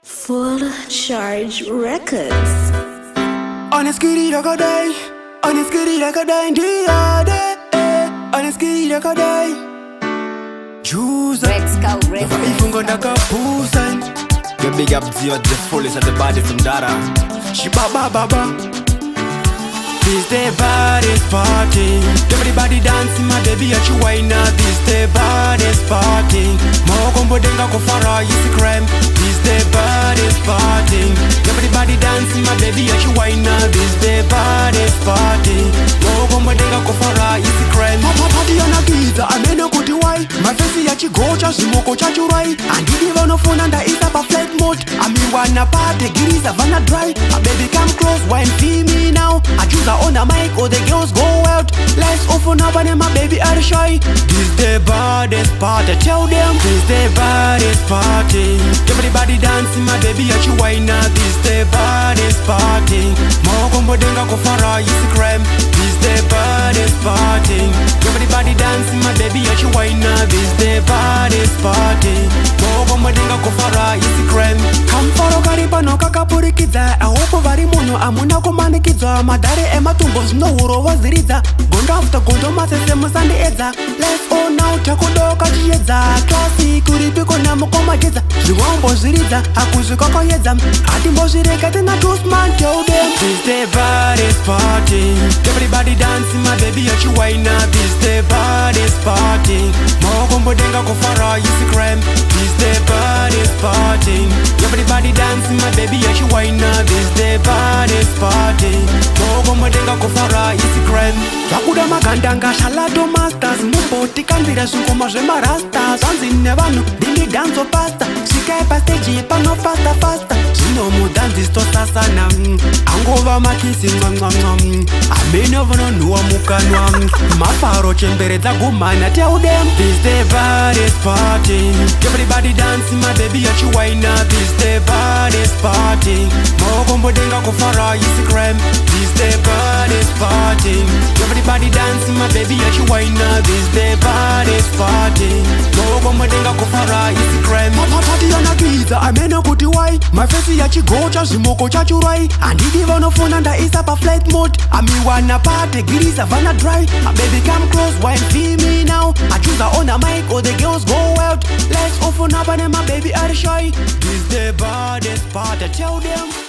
Full Charge Records. Honest kitty like a day, honest kitty like a day, honest kitty like a day. Juzaman, RedSkull, if I'm gonna go Busan. You big up to the fullest of the body from Dara. She ba. This the baddest party. Everybody dancing, my baby, at you wine up. This the baddest party. More combo denga kofara, you see crème. This the baddest party. Everybody dancing, my baby, at you wine up. This the baddest party. More combo denga kofara, you see crème. Party on a giza, I mean a good why. My face is go just smoke chachu right. And did you no phone and is up a flight mode. I mean wanna party, giddy savannah dry. A baby come close, wine feel me now. I choose on the mic or the girls go out. Let's open up and my baby are shy. This the baddest party, tell them. This the baddest party. Everybody dancing, my baby at you wine up. This the baddest party. More combo denga kofara, you see crème. This the baddest party. Everybody dancing, my baby at you wine up. This the baddest party. More combo denga kofara, you see crème. Come for a kariba no kakapurikiza. I hope very mono amuna kumanikiza. Madare matumbo zinohuro waziriza. Gondo after gondo masese musandi edza. Let's all now takudoka chiedza. Classic uripiko na mukoma jeza. Zingombo ziriza hakuziko koyedza. Atimbo zireka tena Juzaman tell them. This the baddest party. Everybody dancing, my baby at you wine up. This the baddest party. Mogombo denga kofara, you see crème. This the baddest party. Everybody dancing, my baby at you wine up. This the baddest party. Mogombo denga kofara, you see crème. Vakuda magandanga shalato masters. Muboti kandira sungoma zema rastas. Anzine vanu dili danzo pasta. Sika pa stage pano faster. Zino mudanzi sto sasana. Angova makisi mwam. Ameno vono nuwa mukanwa. Mafaro chembereza gumana tell them. This the baddest party. Everybody dancing, my baby at you wine up. This the baddest party. Mogombo denga kofara, you see crème. This the baddest party. Everybody dancing, my baby at you wine up. This the baddest party. Mogombo denga kofara, you see crème. Party on a giza, I mean a good why. My face is actually go just smoke chachu right. And if you wanna phone and is up a flight mode. I mean wanna party, giddy savannah dry. A baby come close, wine feel me now. I choose on the mic or the girls go out. Let's open up and my baby are shy. This the baddest party, tell them.